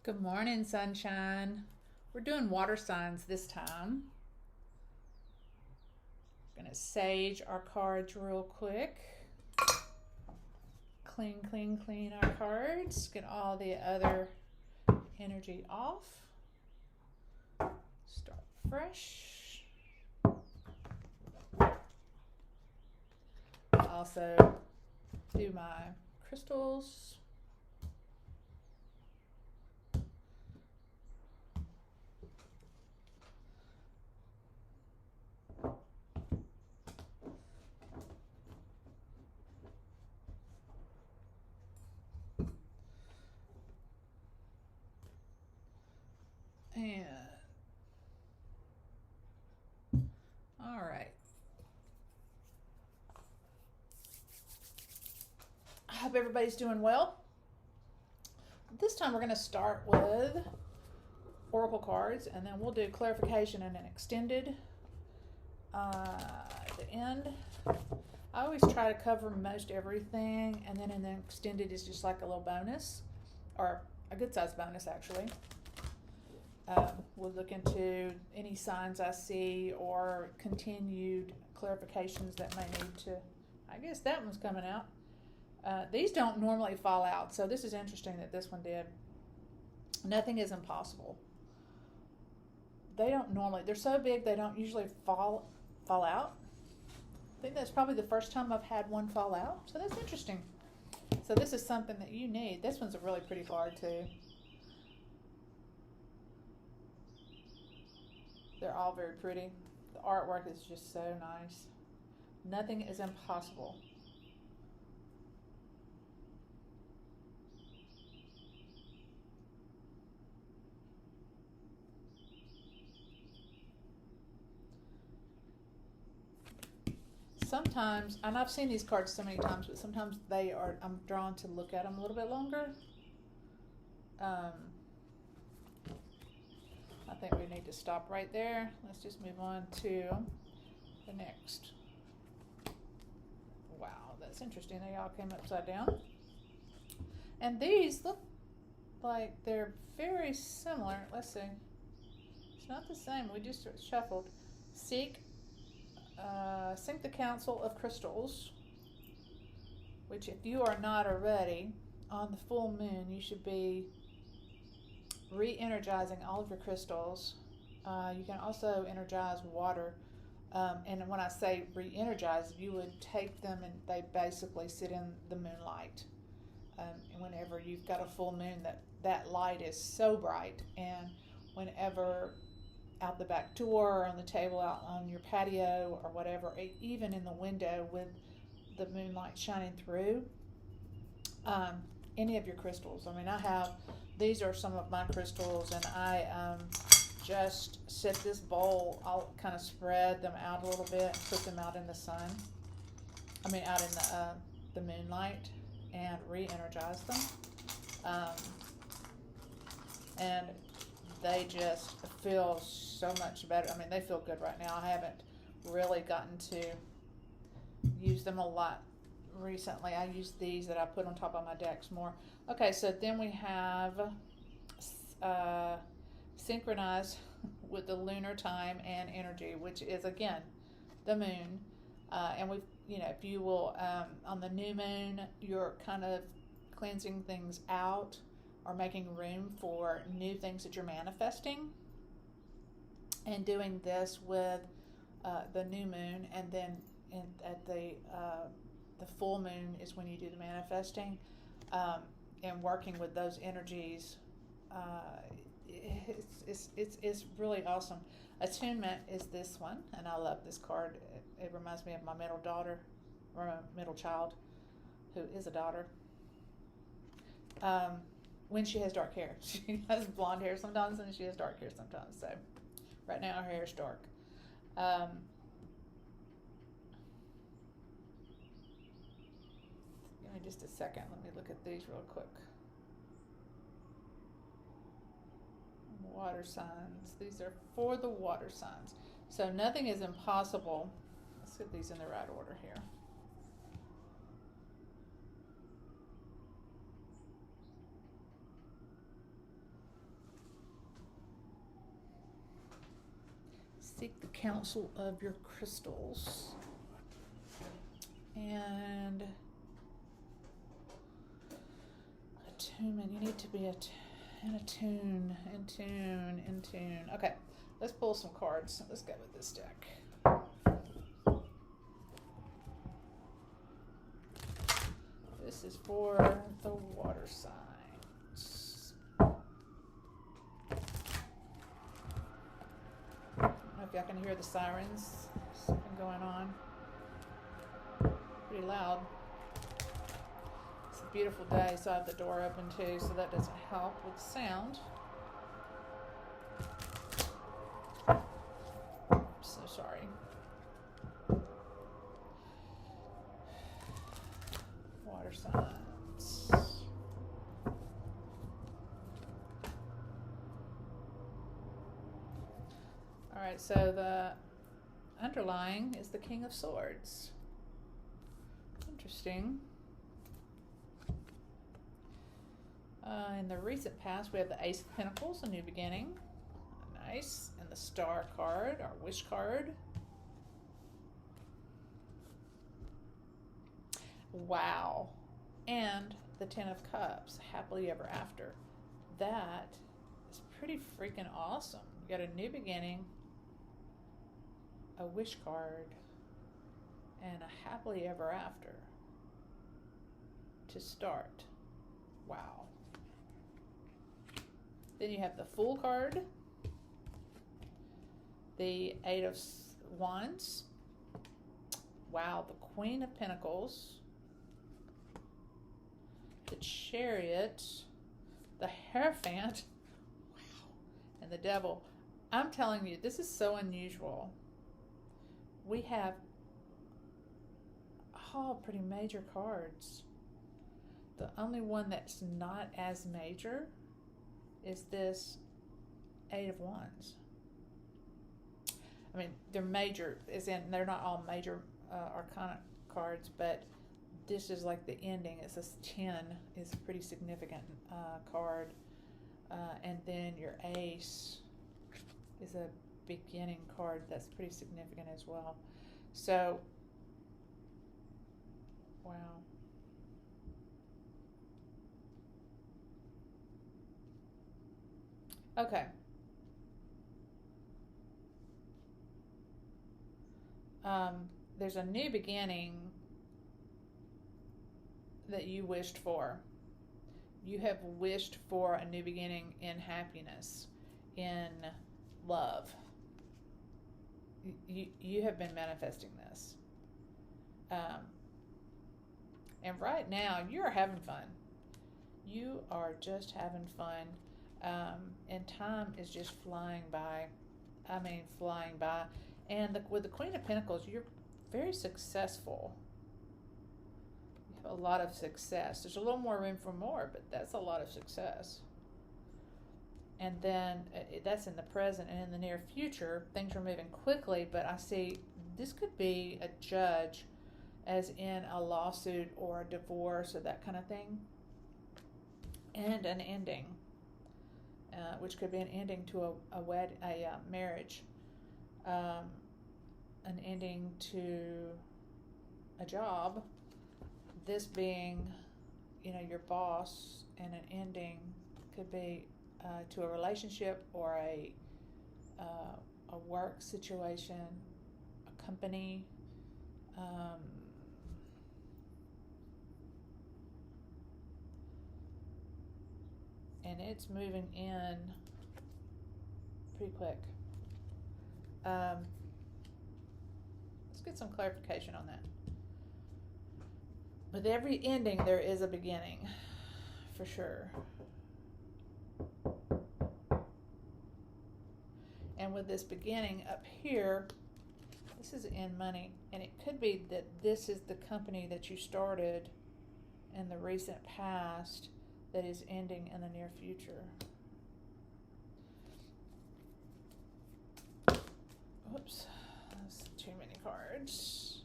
Good morning, sunshine. We're doing water signs this time. Gonna sage our cards real quick. Clean our cards. Get all the other energy off. Start fresh. Also do my crystals. And all right. I hope everybody's doing well. This time we're going to start with oracle cards, and then we'll do clarification and an extended at the end. I always try to cover most everything, and then extended is just like a little bonus, or a good sized bonus actually. We'll look into any signs I see or continued clarifications that may need to. I guess that one's coming out. These don't normally fall out, so this is interesting that this one did. Nothing is impossible. They don't normally, they're so big they don't usually fall out. I think that's probably the first time I've had one fall out, so that's interesting. So this is something that you need. This one's a really pretty card too. They're all very pretty. The artwork is just so nice. Nothing is impossible. Sometimes, and I've seen these cards so many times, but sometimes I'm drawn to look at them a little bit longer. I think we need to stop right there. Let's just move on to the next. Wow, that's interesting. They all came upside down. And these look like they're very similar. Let's see. It's not the same. We just shuffled. Sync the Council of Crystals, which if you are not already, on the full moon, you should be re-energizing all of your crystals. You can also energize water. And when I say re-energize, you would take them and they basically sit in the moonlight. And whenever you've got a full moon, that light is so bright. And whenever out the back door or on the table out on your patio or whatever, even in the window with the moonlight shining through, any of your crystals. I mean, these are some of my crystals, and I just set this bowl, I'll kind of spread them out a little bit and put them out in the sun. I mean, out in the moonlight, and re-energize them. And they just feel so much better. I mean, they feel good right now. I haven't really gotten to use them a lot recently. I use these that I put on top of my decks more. Okay, so then we have synchronize with the lunar time and energy, which is again the moon. And we've, if you will, on the new moon, you're kind of cleansing things out or making room for new things that you're manifesting. And doing this with the new moon, and then at the full moon is when you do the manifesting, and working with those energies. It's really awesome. Attunement is this one, and I love this card. It reminds me of my middle daughter, or my middle child, who is a daughter. When she has dark hair, she has blonde hair sometimes, and she has dark hair sometimes. So right now her hair is dark. Give me just a second. Let me look at these real quick. Water signs. These are for the water signs. So nothing is impossible. Let's get these in the right order here. Seek the counsel of your crystals. And attunement. You need to be in tune. Okay, let's pull some cards. Let's go with this deck. This is for the water signs. I don't know if y'all can hear the sirens. Something going on. Pretty loud. It's a beautiful day, so I have the door open too, so that doesn't help with sound. So sorry. Water signs. Alright, so the underlying is the King of Swords. Interesting. In the recent past, we have the Ace of Pentacles, a new beginning. Nice. And the Star card, our wish card. Wow. And the Ten of Cups, happily ever after. That is pretty freaking awesome. You got a new beginning, a wish card, and a happily ever after to start. Wow. Then you have the Fool card, the Eight of Wands. Wow, the Queen of Pentacles, the Chariot, the Hierophant, wow, and the Devil. I'm telling you, this is so unusual. We have all pretty major cards. The only one that's not as major is this Eight of Wands. I mean, they're major, as in they're not all major arcana cards, but this is like the ending. It's this 10 is a pretty significant card. And then your Ace is a beginning card that's pretty significant as well. So, wow. Okay. There's a new beginning that you wished for. You have wished for a new beginning in happiness, in love. You have been manifesting this. And right now, you're having fun. You are just having fun. And time is just flying by. I mean, flying by. And with the Queen of Pentacles, you're very successful. You have a lot of success. There's a little more room for more, but that's a lot of success. And then that's in the present, and in the near future, things are moving quickly, but I see this could be a judge, as in a lawsuit or a divorce or that kind of thing, and an ending, which could be an ending to a marriage, an ending to a job, this being, your boss, and an ending could be to a relationship or a work situation, a company, and it's moving in pretty quick. Let's get some clarification on that. With every ending, there is a beginning, for sure. And with this beginning up here, this is in money, and it could be that this is the company that you started in the recent past that is ending in the near future. Oops, that's too many cards.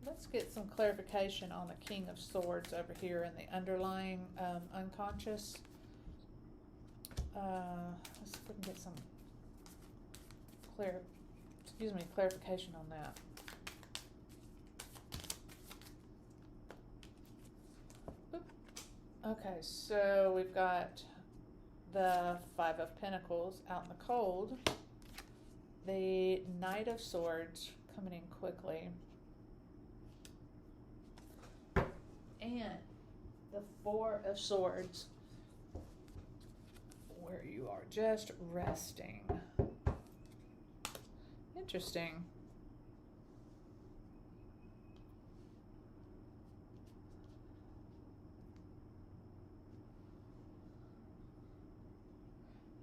Let's get some clarification on the King of Swords over here in the underlying unconscious. Let's see if we can get some clarification on that. Oop. Okay, so we've got the Five of Pentacles out in the cold, the Knight of Swords coming in quickly, and the Four of Swords, where you are just resting. Interesting.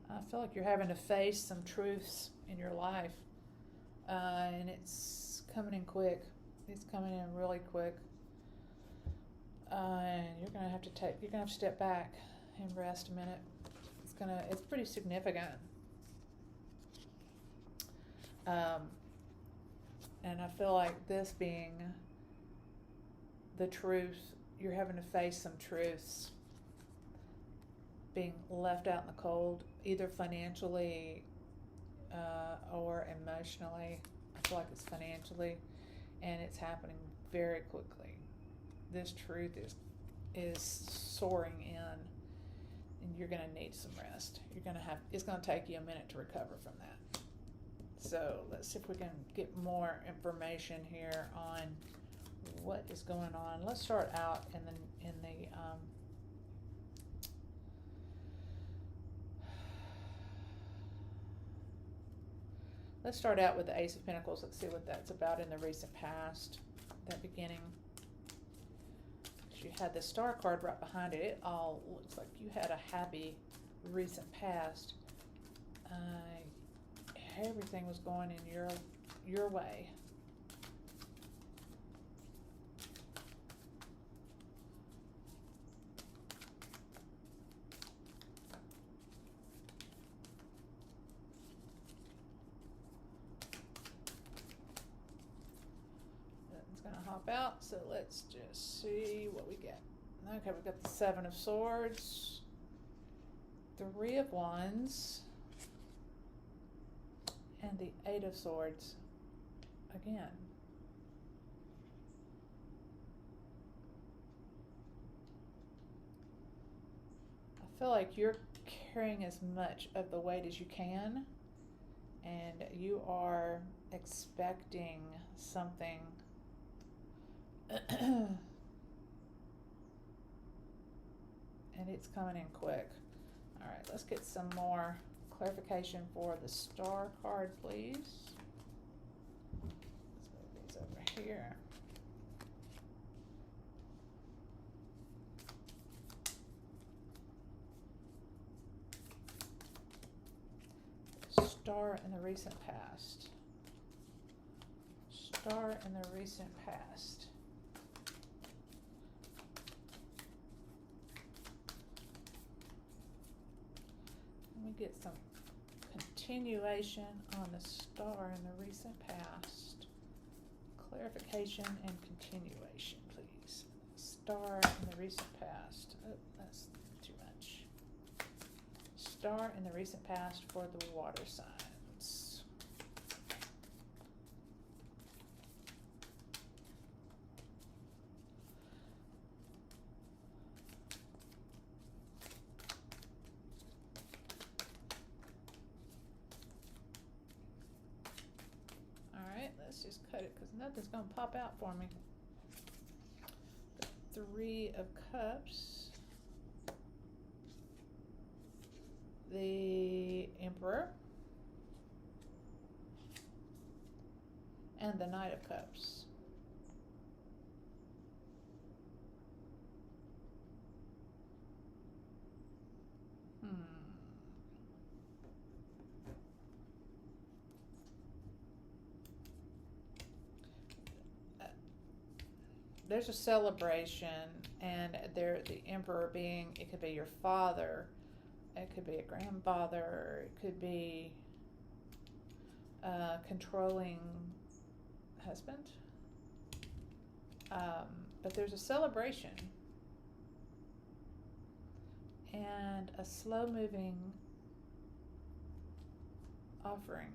I feel like you're having to face some truths in your life, and it's coming in quick. It's coming in really quick, and you're gonna have to step back and rest a minute. It's pretty significant, and I feel like this being the truth, you're having to face some truths. Being left out in the cold, either financially or emotionally. I feel like it's financially, and it's happening very quickly. This truth is soaring in, and you're going to need some rest. It's going to take you a minute to recover from that. So let's see if we can get more information here on what is going on. Let's start out in the let's start out with the Ace of Pentacles. Let's see what that's about in the recent past, that beginning. You had the Star card right behind it. It all looks like you had a happy recent past. Everything was going in your way. Hop out, so let's just see what we get. Okay, we've got the Seven of Swords, Three of Wands, and the Eight of Swords again. I feel like you're carrying as much of the weight as you can, and you are expecting something and it's coming in quick. All right, let's get some more clarification for the Star card, please. Let's move these over here. Star in the recent past. Star in the recent past. Let me get some continuation on the Star in the recent past. Clarification and continuation, please. Star in the recent past. Oh, that's too much. Star in the recent past for the water signs. Let's just cut it because nothing's going to pop out for me. The Three of Cups, the Emperor, and the Knight of Cups. There's a celebration, and the Emperor being, it could be your father, it could be a grandfather, it could be a controlling husband. But there's a celebration and a slow-moving offering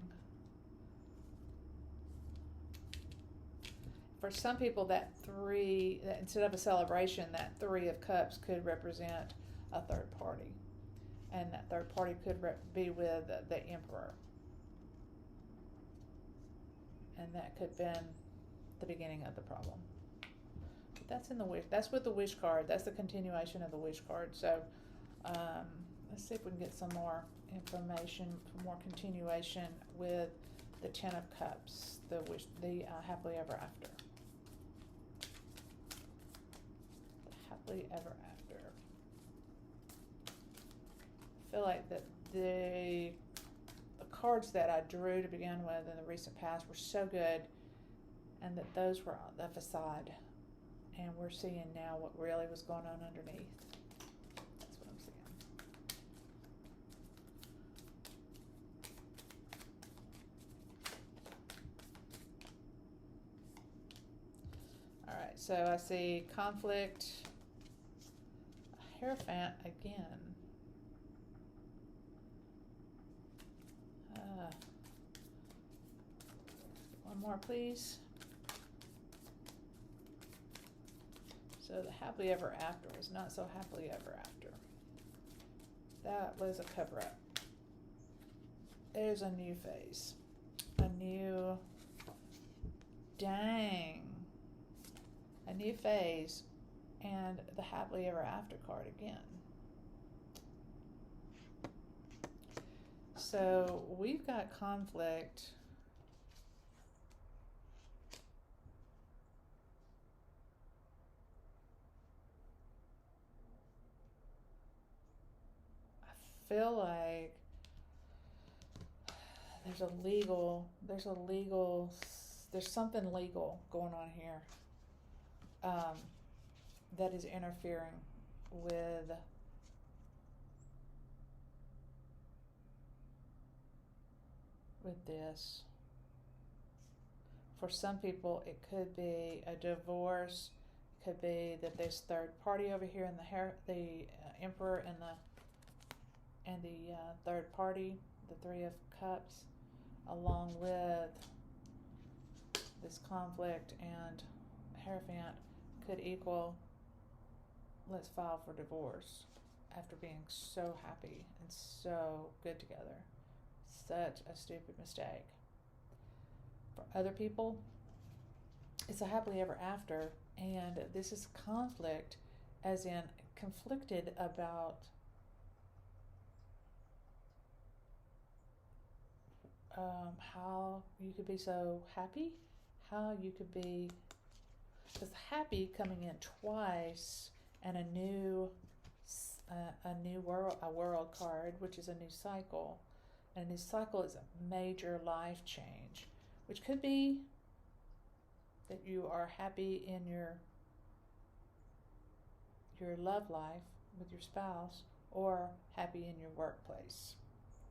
for some people, that three, that instead of a celebration, that Three of Cups could represent a third party. And that third party could be with the Emperor. And that could have been the beginning of the problem. But that's in the wish. That's with the wish card. That's the continuation of the wish card. So let's see if we can get some more information, more continuation with the Ten of Cups, the happily ever after. The happily ever after. I feel like that the cards that I drew to begin with in the recent past were so good, and that those were the facade, and we're seeing now what really was going on underneath. That's what I'm seeing. All right, so I see conflict, a Hierophant again. One more, please. So the happily ever after was not so happily ever after. That was a cover-up. There's a new phase. A new, dang. A new phase, and the happily ever after card again. So we've got conflict. I feel like there's something legal going on here that is interfering with this. For some people, it could be a divorce. It could be that there's third party over here in the Emperor and the third party, the Three of Cups, along with this conflict, and Hierophant could equal, let's file for divorce after being so happy and so good together. Such a stupid mistake. For other people, it's a happily ever after, and this is conflict, as in conflicted about how you could be so happy, how you could be, because happy coming in twice, and a new world card, which is a new cycle. And a new cycle is a major life change, which could be that you are happy in your love life with your spouse, or happy in your workplace,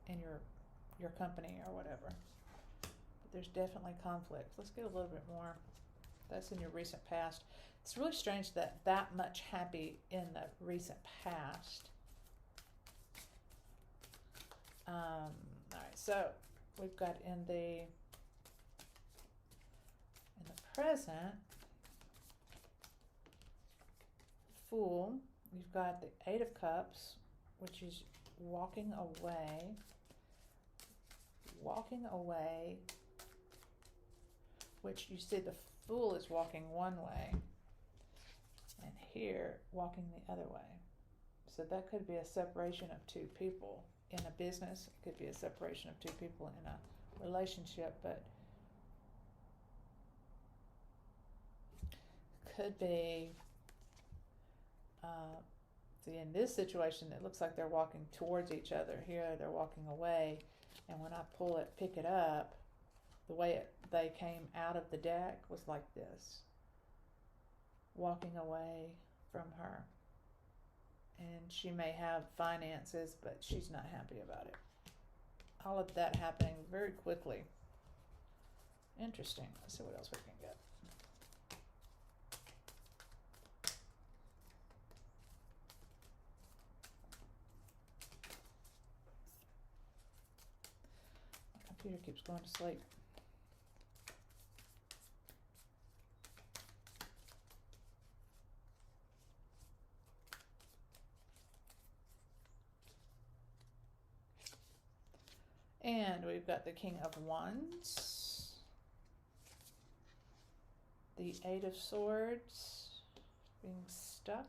in your company or whatever. But there's definitely conflict. Let's get a little bit more. That's in your recent past. It's really strange that much happy in the recent past. All right, so we've got in the present, Fool. You've got the Eight of Cups, which is walking away, which you see the Fool is walking one way, and here walking the other way. So that could be a separation of two people in a business. It could be a separation of two people in a relationship, but could be see, in this situation, it looks like they're walking towards each other. Here they're walking away, and when I pick it up, the way they came out of the deck was like this, walking away from her. And she may have finances, but she's not happy about it. All of that happening very quickly. Interesting. Let's see what else we can get. My computer keeps going to sleep. And we've got the King of Wands, the Eight of Swords, being stuck,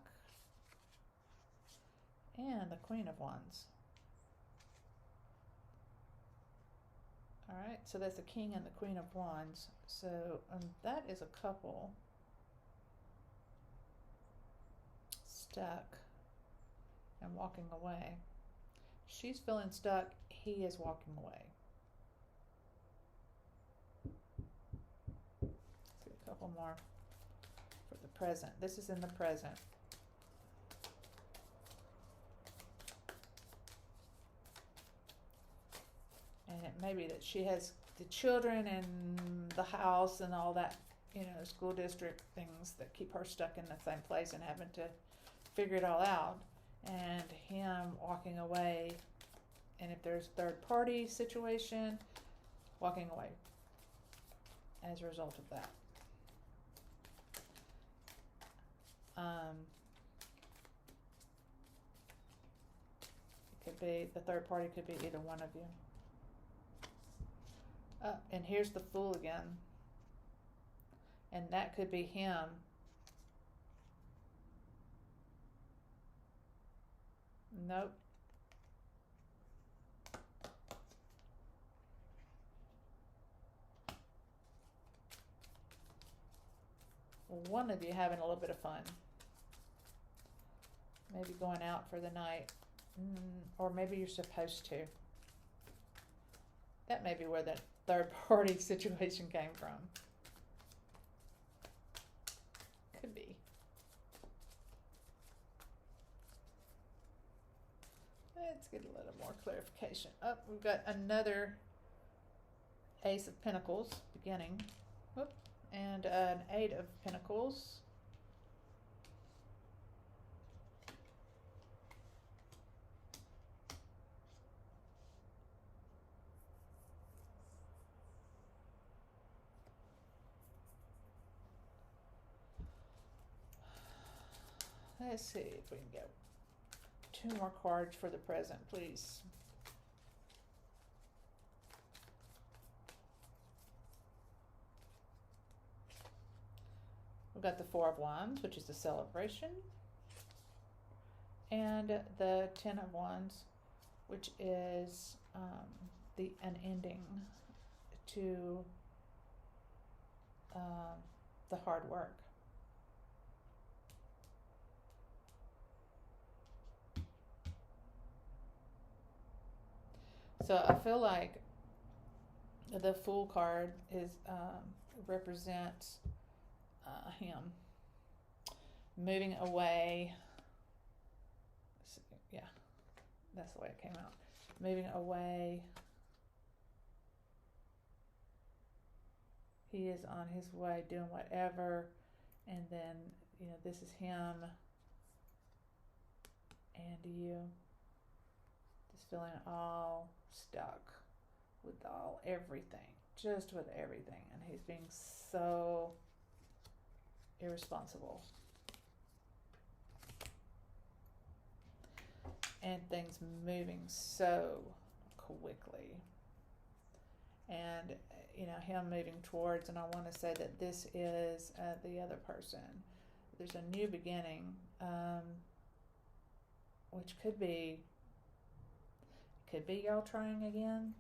and the Queen of Wands. All right, so that's the King and the Queen of Wands. So that is a couple stuck and walking away. She's feeling stuck. He is walking away. Let's do a couple more for the present. This is in the present. And it may be that she has the children and the house and all that, you know, school district things that keep her stuck in the same place and having to figure it all out. And him walking away, and if there's third party situation, walking away as a result of that. It could be, the third party could be either one of you. And here's the Fool again. And that could be him. Nope. One of you having a little bit of fun. Maybe going out for the night. Or maybe you're supposed to. That may be where that third party situation came from. Could be. Let's get a little more clarification. Oh, we've got another Ace of Pentacles beginning. Whoop. And an Eight of Pentacles. Let's see if we can get 2 more cards for the present, please. We've got the Four of Wands, which is the celebration, and the Ten of Wands, which is an ending to the hard work. So I feel like the Fool card is represents him moving away. Yeah, that's the way it came out. Moving away. He is on his way doing whatever, and then, you know, this is him and you just feeling all stuck with everything, just with everything, and he's being so irresponsible, and things moving so quickly, and you know, him moving towards, and I want to say that this is the other person. There's a new beginning, which could be y'all trying again.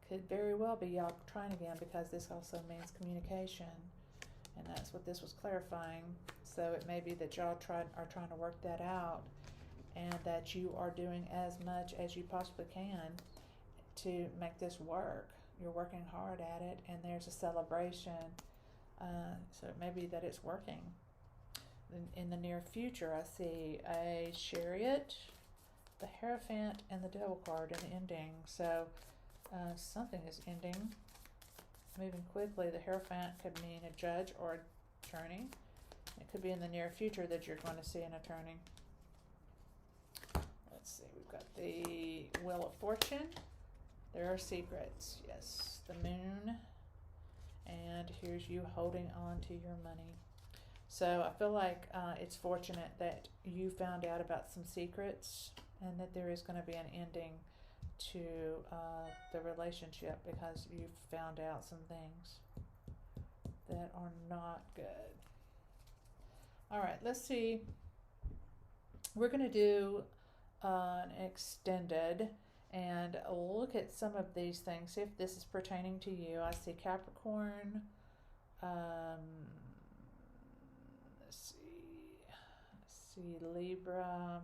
Could very well be y'all trying again, because this also means communication, and that's what this was clarifying. So it may be that y'all are trying to work that out, and that you are doing as much as you possibly can to make this work. You're working hard at it, and there's a celebration. So it may be that it's working. In the near future, I see a Chariot, the Hierophant, and the Devil card, and ending. So something is ending, moving quickly. The Hierophant could mean a judge or attorney. It could be in the near future that you're going to see an attorney. Let's see, we've got the Wheel of Fortune. There are secrets, yes. The Moon, and here's you holding on to your money. So I feel like it's fortunate that you found out about some secrets, and that there is going to be an ending to the relationship because you've found out some things that are not good. All right, let's see. We're going to do an extended and look at some of these things. See if this is pertaining to you. I see Capricorn. Let's see Libra.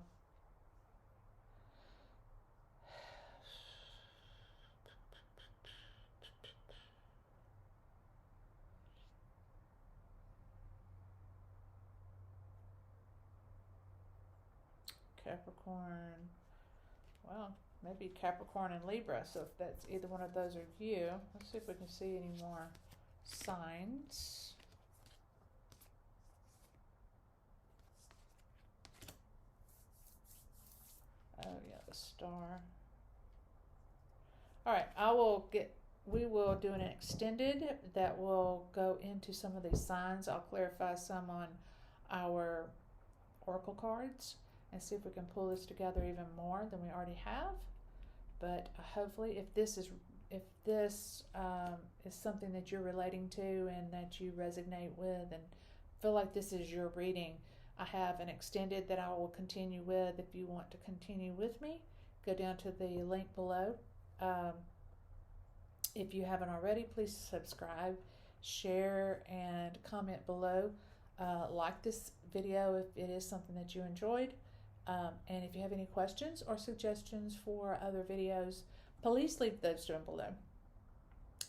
Capricorn. Well, maybe Capricorn and Libra. So if that's either one of those are you, let's see if we can see any more signs. Oh yeah, the star. All right, we will do an extended that will go into some of these signs. I'll clarify some on our oracle cards and see if we can pull this together even more than we already have. But hopefully, if this is something that you're relating to and that you resonate with and feel like this is your reading, I have an extended that I will continue with. If you want to continue with me, go down to the link below. If you haven't already, please subscribe, share, and comment below. Like this video if it is something that you enjoyed. And if you have any questions or suggestions for other videos, please leave those down below.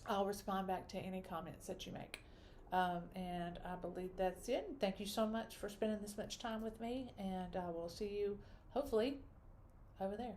I'll respond back to any comments that you make. And I believe that's it. Thank you so much for spending this much time with me, and I will see you hopefully over there.